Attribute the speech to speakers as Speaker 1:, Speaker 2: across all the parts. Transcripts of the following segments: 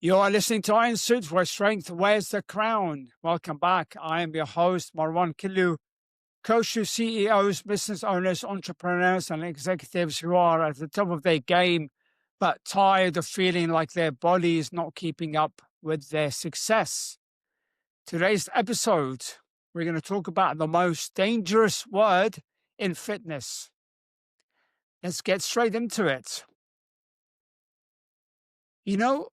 Speaker 1: You are listening to Iron Suits, where strength wears the crown. Welcome back. I am your host, Marwan Killu, coach to CEOs, business owners, entrepreneurs, and executives who are at the top of their game, but tired of feeling like their body is not keeping up with their success. Today's episode, we're going to talk about the most dangerous word in fitness. Let's get straight into it. You know,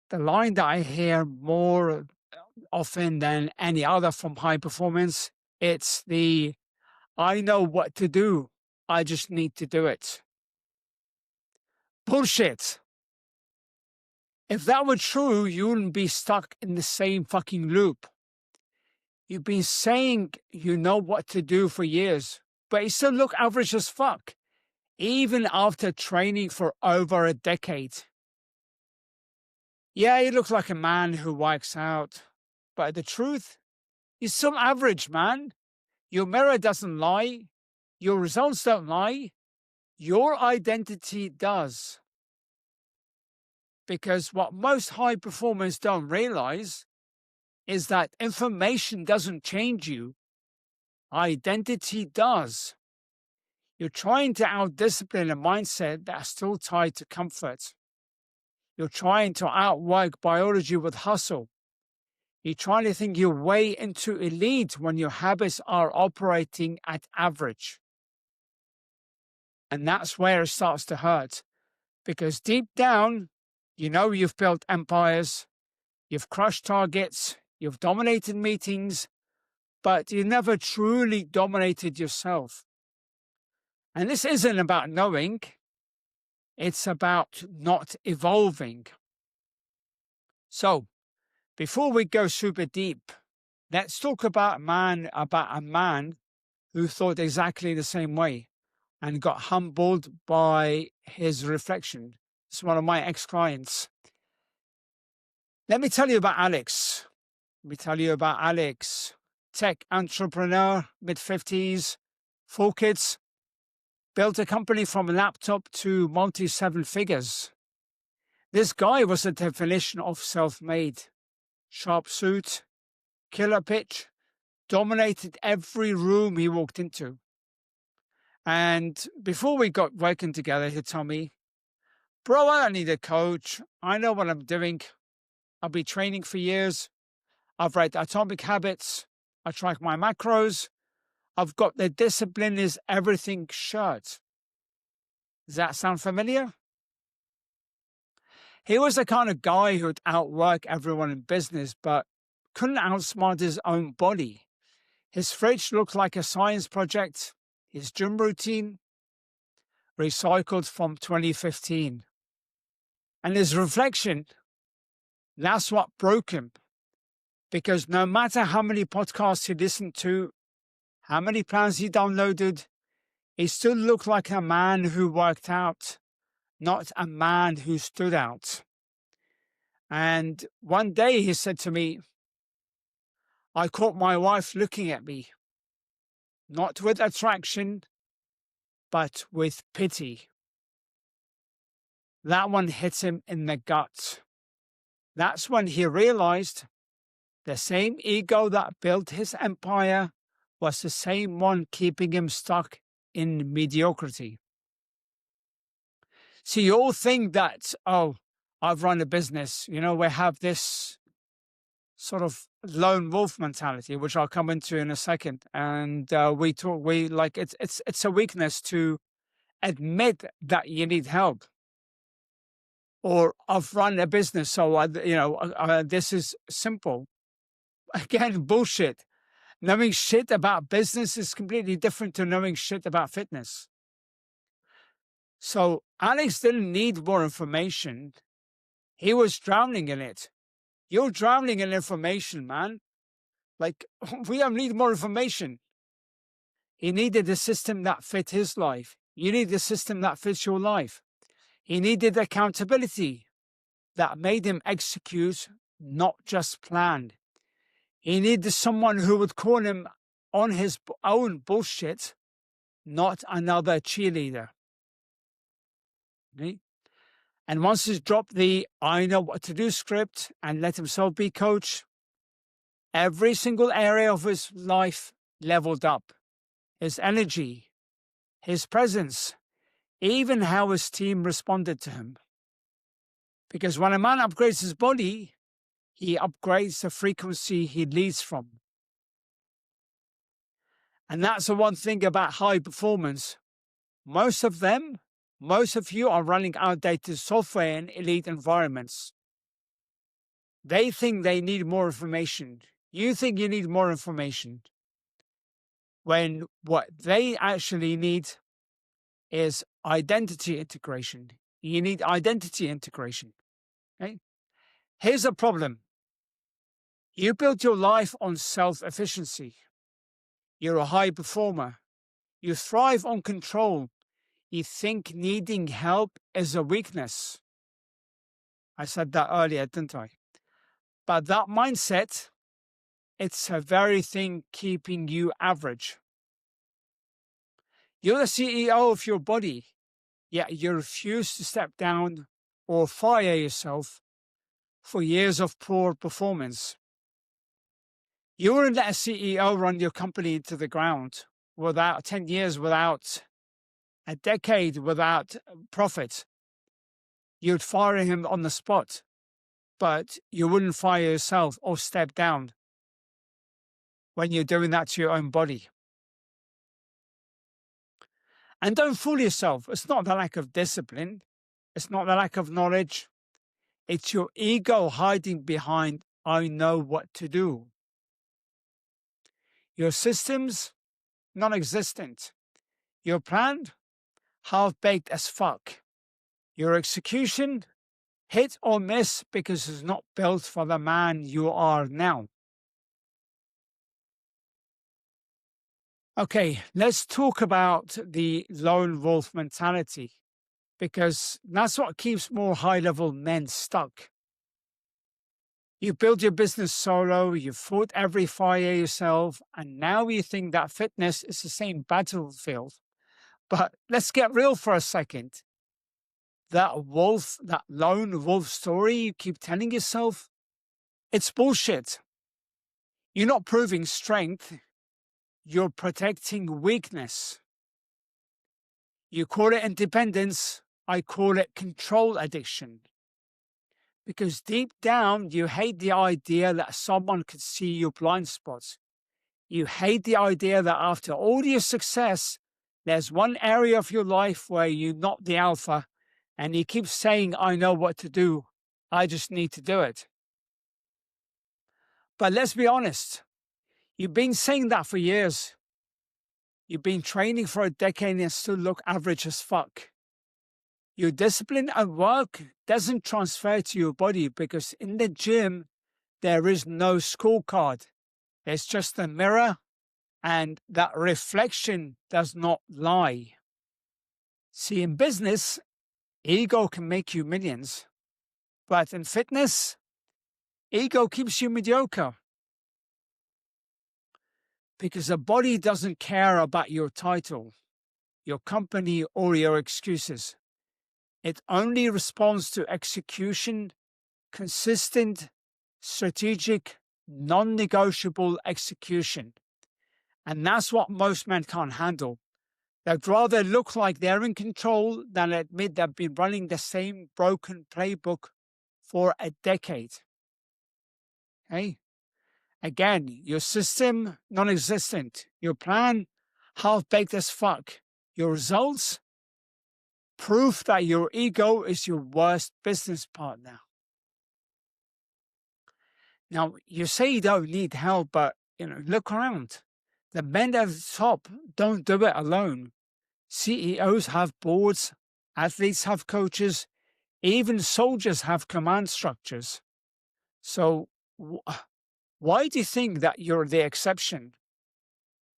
Speaker 1: the line that I hear more often than any other from high performance, it's the I know what to do. I just need to do it. Bullshit. If that were true, you wouldn't be stuck in the same fucking loop. You've been saying you know what to do for years, but you still look average as fuck, even after training for over a decade. Yeah, you look like a man who works out, but the truth, you're still average, man. Your mirror doesn't lie. Your results don't lie. Your identity does. Because what most high performers don't realize is that information doesn't change you. Identity does. You're trying to out-discipline a mindset that's still tied to comfort. You're trying to outwork biology with hustle. You're trying to think your way into elite when your habits are operating at average. And that's where it starts to hurt. Because deep down, you know you've built empires, you've crushed targets, you've dominated meetings, but you never truly dominated yourself. And this isn't about knowing, it's about not evolving. So, before we go super deep, let's talk about a man who thought exactly the same way and got humbled by his reflection. It's one of my ex-clients. Let me tell you about Alex. Tech entrepreneur, mid-50s, 4 kids, built a company from a laptop to multi-7 figures. This guy was the definition of self-made. Sharp suit, killer pitch, dominated every room he walked into. And before we got working together, he'd tell me, bro, I don't need a coach. I know what I'm doing. I've been training for years. I've read Atomic Habits. I track my macros. I've got the discipline is everything shirt. Does that sound familiar? He was the kind of guy who'd outwork everyone in business, but couldn't outsmart his own body. His fridge looked like a science project. His gym routine, recycled from 2015. And his reflection, that's what broke him. Because no matter how many podcasts he listened to, how many plans he downloaded, he still looked like a man who worked out, not a man who stood out. And one day he said to me, I caught my wife looking at me, not with attraction, but with pity. That one hit him in the gut. That's when he realized the same ego that built his empire was the same one keeping him stuck in mediocrity. See, you all think that, oh, I've run a business, we have this sort of lone wolf mentality, which I'll come into in a second. And it's a weakness to admit that you need help. Or I've run a business, so this is simple. Again, bullshit. Knowing shit about business is completely different to knowing shit about fitness. So Alex didn't need more information. He was drowning in it. You're drowning in information, man. Like, we don't need more information. He needed a system that fit his life. You need a system that fits your life. He needed accountability that made him execute, not just plan. He needed someone who would call him on his own bullshit, not another cheerleader. Okay? And once he's dropped the I know what to do script and let himself be coach, every single area of his life leveled up. His energy, his presence, even how his team responded to him. Because when a man upgrades his body, he upgrades the frequency he leads from. And that's the one thing about high performance. Most of you are running outdated software in elite environments. They think they need more information. You think you need more information. When what they actually need is identity integration. You need identity integration. Okay? Here's the problem. You build your life on self-efficiency. You're a high performer. You thrive on control. You think needing help is a weakness. I said that earlier, didn't I? But that mindset, it's the very thing keeping you average. You're the CEO of your body, yet you refuse to step down or fire yourself for years of poor performance. You wouldn't let a CEO run your company into the ground without 10 years, without a decade, without profit. You'd fire him on the spot, but you wouldn't fire yourself or step down when you're doing that to your own body. And don't fool yourself. It's not the lack of discipline. It's not the lack of knowledge. It's your ego hiding behind, I know what to do. Your systems, non-existent. Your plan, half-baked as fuck. Your execution, hit or miss because it's not built for the man you are now. Okay, let's talk about the lone wolf mentality, because that's what keeps more high-level men stuck. You build your business solo, you fought every fire yourself, and now you think that fitness is the same battlefield. But let's get real for a second. That lone wolf story you keep telling yourself, it's bullshit. You're not proving strength, you're protecting weakness. You call it independence, I call it control addiction. Because deep down, you hate the idea that someone could see your blind spots. You hate the idea that after all your success, there's one area of your life where you're not the alpha, and you keep saying, I know what to do, I just need to do it. But let's be honest, you've been saying that for years. You've been training for a decade and still look average as fuck. Your discipline at work doesn't transfer to your body because in the gym, there is no scorecard. There's just a mirror, and that reflection does not lie. See, in business, ego can make you millions. But in fitness, ego keeps you mediocre. Because the body doesn't care about your title, your company, or your excuses. It only responds to execution, consistent, strategic, non-negotiable execution. And that's what most men can't handle. They'd rather look like they're in control than admit they've been running the same broken playbook for a decade. Okay? Again, your system, non-existent. Your plan, half-baked as fuck. Your results, proof that your ego is your worst business partner. Now, you say you don't need help, but look around. The men at the top don't do it alone. CEOs have boards, athletes have coaches, even soldiers have command structures. So why do you think that you're the exception?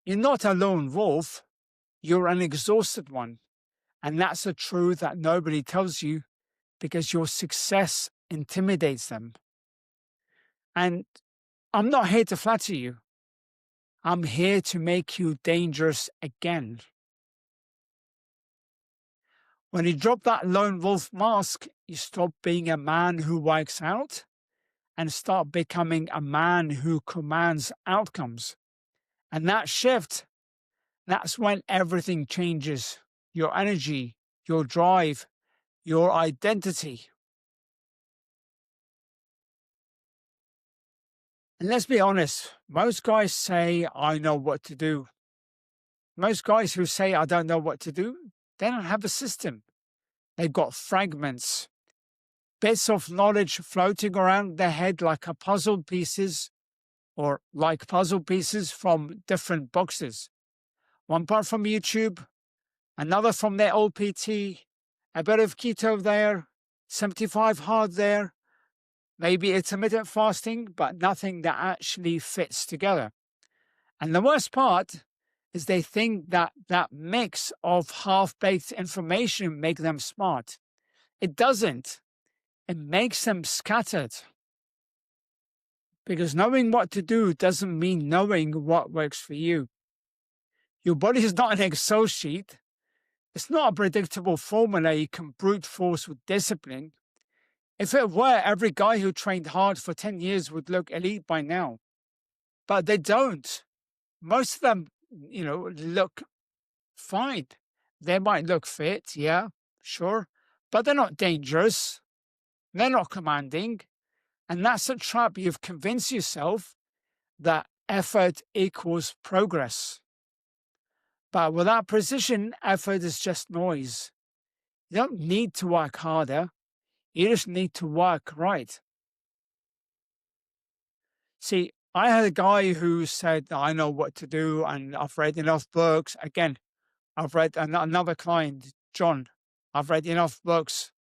Speaker 1: You're not a lone wolf, you're an exhausted one. And that's a truth that nobody tells you because your success intimidates them. And I'm not here to flatter you. I'm here to make you dangerous again. When you drop that lone wolf mask, you stop being a man who works out and start becoming a man who commands outcomes. And that shift, that's when everything changes. Your energy, your drive, your identity. And let's be honest, most guys say, I know what to do. Most guys who say, I don't know what to do, they don't have a system. They've got fragments, bits of knowledge floating around their head like a puzzle pieces or like puzzle pieces from different boxes. One part from YouTube, another from their old PT, a bit of keto there, 75 hard there, maybe intermittent fasting, but nothing that actually fits together. And the worst part is they think that that mix of half-baked information make them smart. It doesn't. It makes them scattered. Because knowing what to do doesn't mean knowing what works for you. Your body is not an Excel sheet. It's not a predictable formula you can brute force with discipline. If it were, every guy who trained hard for 10 years would look elite by now. But they don't. Most of them, look fine. They might look fit, yeah, sure. But they're not dangerous. They're not commanding. And that's a trap. You've convinced yourself that effort equals progress. But without precision, effort is just noise. You don't need to work harder. You just need to work right. See, I had a guy who said, I know what to do, and I've read enough books. Again, I've read another client, John. I've read enough books.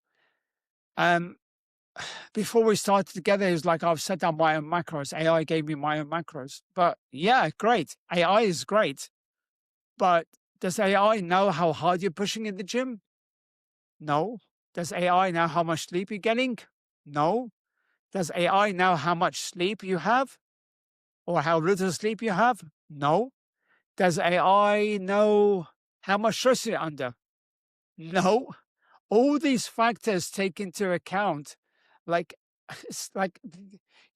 Speaker 1: Before we started together, he was like, I've set down my own macros. AI gave me my own macros. But yeah, great. AI is great. But does AI know how hard you're pushing in the gym? No. Does AI know how much sleep you're getting? No. Does AI know how much sleep you have? Or how little sleep you have? No. Does AI know how much stress you're under? No. All these factors take into account. It's like,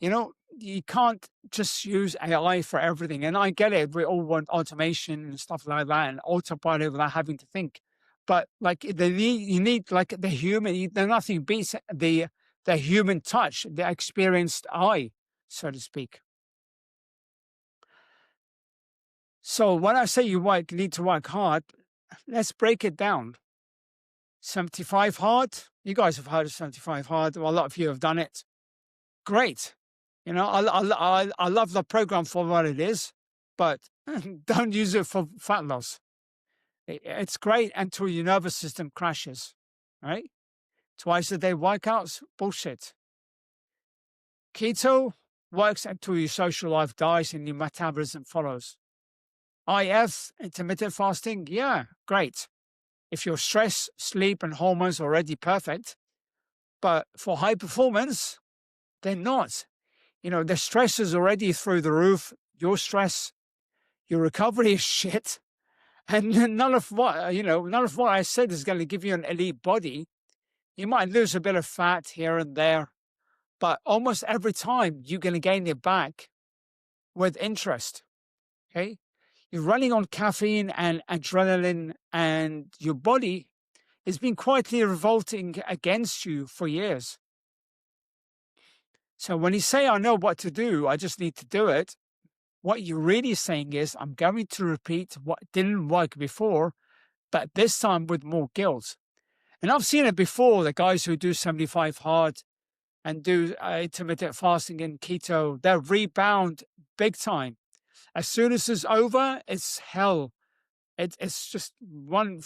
Speaker 1: you can't just use AI for everything. And I get it. We all want automation and stuff like that and autopilot without having to think. But you need like the human, nothing beats the human touch, the experienced eye, so to speak. So when I say you need to work hard, let's break it down. 75 hard. You guys have heard of 75 hard. Well, a lot of you have done it. Great. I love the program for what it is, but don't use it for fat loss. It's great until your nervous system crashes, right? Twice a day workouts, bullshit. Keto works until your social life dies and your metabolism follows. IF, intermittent fasting, yeah, great. If your stress, sleep, and hormones are already perfect, but for high performance, they're not. The stress is already through the roof. Your stress, your recovery is shit. And none of what I said is going to give you an elite body. You might lose a bit of fat here and there, but almost every time you're going to gain it back with interest. Okay? You're running on caffeine and adrenaline, and your body has been quietly revolting against you for years. So when you say, I know what to do, I just need to do it, what you're really saying is, I'm going to repeat what didn't work before, but this time with more guilt. And I've seen it before, the guys who do 75 hard and do intermittent fasting and keto, they rebound big time. As soon as it's over, it's hell. It's just one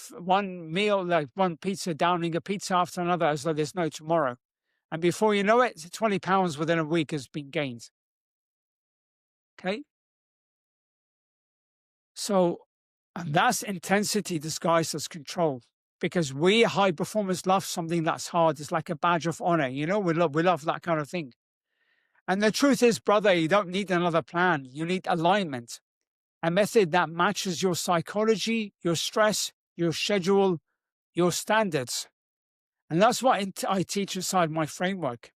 Speaker 1: meal, like one pizza, downing a pizza after another as though there's no tomorrow. And before you know it, 20 pounds within a week has been gained. Okay? So, and that's intensity disguised as control. Because we high performers love something that's hard. It's like a badge of honor. We love that kind of thing. And the truth is, brother, you don't need another plan. You need alignment. A method that matches your psychology, your stress, your schedule, your standards. And that's what I teach inside my framework.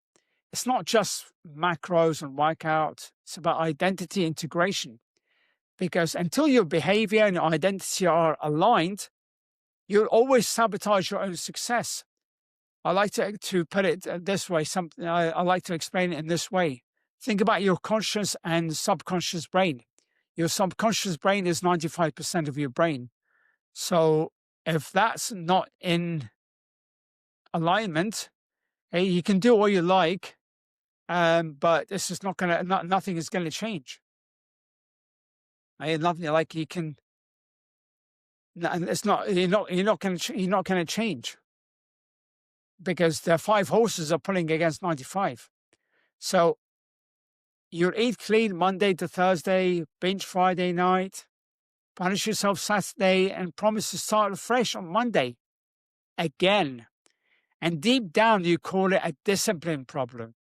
Speaker 1: It's not just macros and workout, it's about identity integration. Because until your behavior and your identity are aligned, you'll always sabotage your own success. I like to put it this way. I like to explain it in this way. Think about your conscious and subconscious brain. Your subconscious brain is 95% of your brain. So if that's not in alignment, hey, you can do all you like, but this is nothing is going to change. Nothing like you can. It's not. You're not going to change because the 5 horses are pulling against 95. So you eat clean Monday to Thursday, binge Friday night, punish yourself Saturday, and promise to start fresh on Monday again. And deep down, you call it a discipline problem.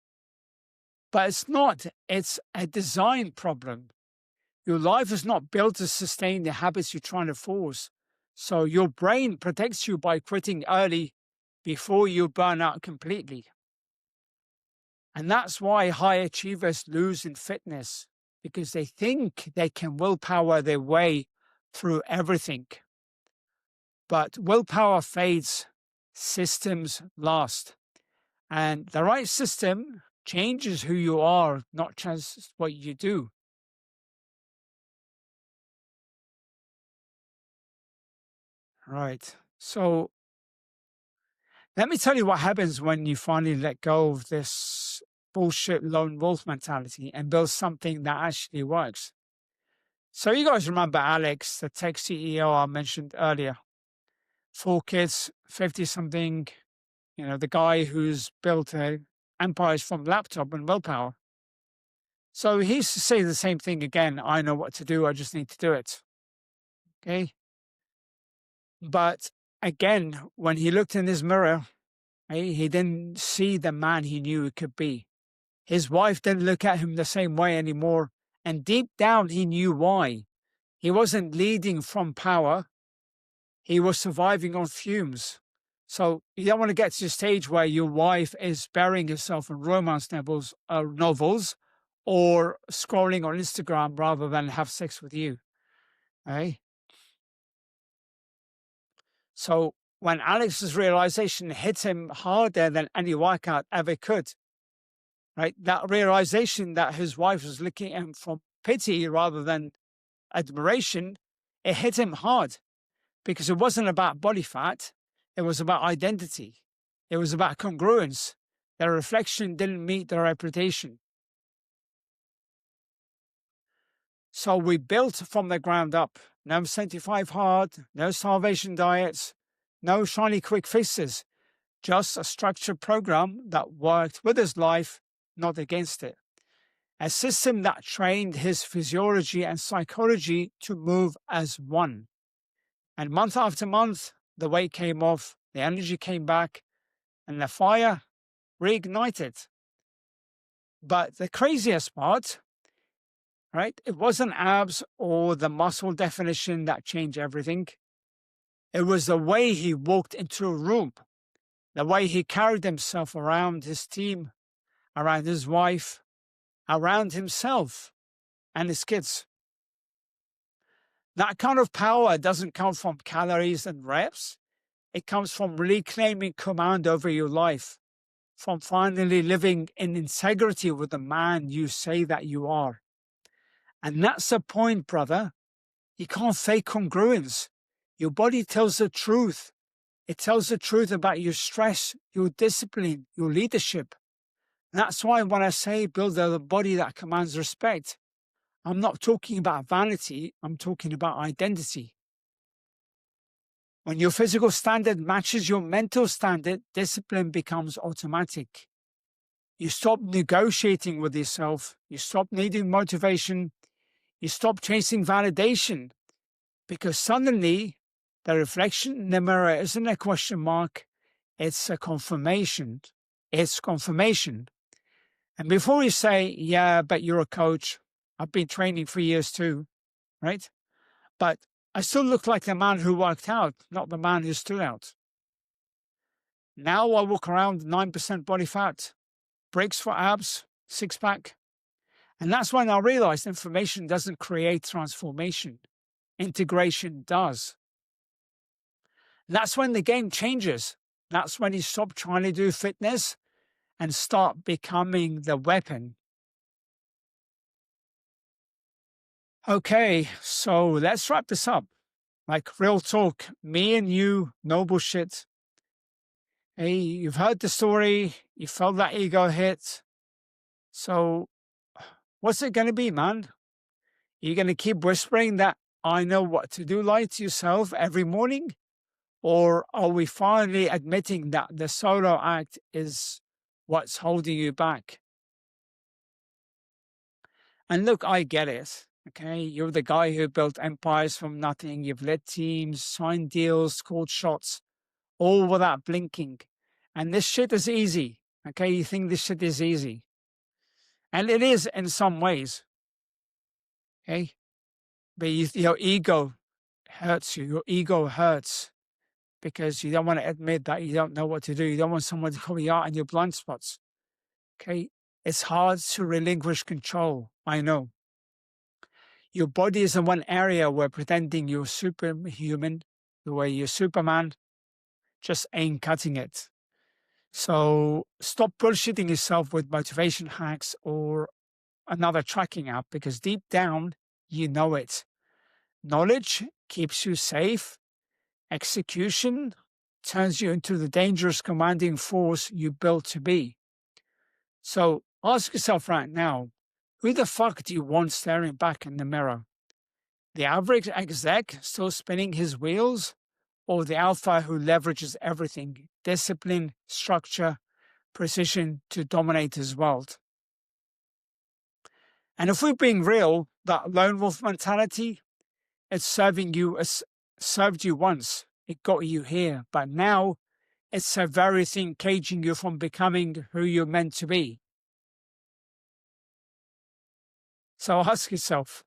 Speaker 1: But it's not. It's a design problem. Your life is not built to sustain the habits you're trying to force. So your brain protects you by quitting early before you burn out completely. And that's why high achievers lose in fitness, because they think they can willpower their way through everything. But willpower fades, systems last. And the right system changes who you are, not just what you do. Right. So let me tell you what happens when you finally let go of this bullshit lone wolf mentality and build something that actually works. So you guys remember Alex, the tech CEO I mentioned earlier. 4 kids, 50 something, the guy who's built empires from laptop and willpower. So he used to say the same thing again. I know what to do. I just need to do it. Okay. But again, when he looked in his mirror, he didn't see the man he knew he could be. His wife didn't look at him the same way anymore. And deep down, he knew why. He wasn't leading from power. He was surviving on fumes. So you don't want to get to the stage where your wife is burying herself in romance novels or scrolling on Instagram rather than have sex with you. Okay? So when Alex's realization hit him harder than any workout ever could, right? That realization that his wife was looking at him from pity rather than admiration, it hit him hard because it wasn't about body fat. It was about identity. It was about congruence. Their reflection didn't meet their reputation. So we built from the ground up. No 75 hard, no starvation diets, no shiny quick fixes, just a structured program that worked with his life, not against it. A system that trained his physiology and psychology to move as one. And month after month, the weight came off, the energy came back, and the fire reignited. But the craziest part, right, it wasn't abs or the muscle definition that changed everything. It was the way he walked into a room, the way he carried himself around his team, around his wife, around himself and his kids. That kind of power doesn't come from calories and reps. It comes from reclaiming command over your life, from finally living in integrity with the man you say that you are. And that's the point, brother. You can't fake congruence. Your body tells the truth. It tells the truth about your stress, your discipline, your leadership. And that's why when I say build a body that commands respect, I'm not talking about vanity. I'm talking about identity. When your physical standard matches your mental standard, discipline becomes automatic. You stop negotiating with yourself. You stop needing motivation. You stop chasing validation because suddenly the reflection in the mirror isn't a question mark. It's a confirmation. It's confirmation. And before you say, yeah, but you're a coach, I've been training for years too, right? But I still look like the man who worked out, not the man who stood out. Now I walk around 9% body fat, breaks for abs, six pack. And that's when I realized information doesn't create transformation, integration does. That's when the game changes. That's when you stop trying to do fitness and start becoming the weapon. Okay, so let's wrap this up. Like real talk, me and you, no bullshit. Hey, you've heard the story, you felt that ego hit. So what's it going to be, man? You're going to keep whispering that I know what to do lie to yourself every morning? Or are we finally admitting that the solo act is what's holding you back? And look, I get it. Okay. You're the guy who built empires from nothing. You've led teams, signed deals, scored shots, all without blinking. And this shit is easy. Okay. You think this shit is easy. And it is in some ways. Okay. But your ego hurts you. Your ego hurts because you don't want to admit that you don't know what to do. You don't want someone to call you out on your blind spots. Okay. It's hard to relinquish control. I know. Your body is the one area where pretending you're superhuman, the way you're Superman, just ain't cutting it. So stop bullshitting yourself with motivation hacks or another tracking app because deep down, you know it. Knowledge keeps you safe. Execution turns you into the dangerous commanding force you built to be. So ask yourself right now, who the fuck do you want staring back in the mirror? The average exec still spinning his wheels, or the alpha who leverages everything, discipline, structure, precision to dominate his world? And if we're being real, that lone wolf mentality, it's served you once. It got you here, but now it's the very thing caging you from becoming who you're meant to be. So ask yourself,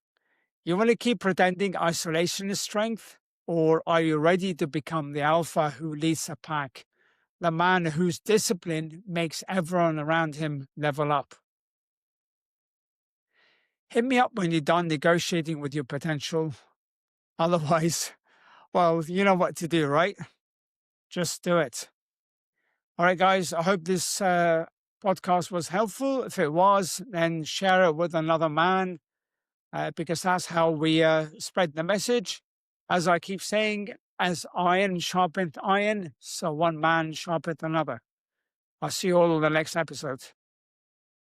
Speaker 1: you want to keep pretending isolation is strength? Or are you ready to become the alpha who leads a pack, the man whose discipline makes everyone around him level up? Hit me up when you're done negotiating with your potential. Otherwise, well, you know what to do, right? Just do it. All right, guys, I hope this podcast was helpful. If it was, then share it with another man because that's how we spread the message. As I keep saying, as iron sharpened iron, so one man sharpened another. I'll see you all in the next episode.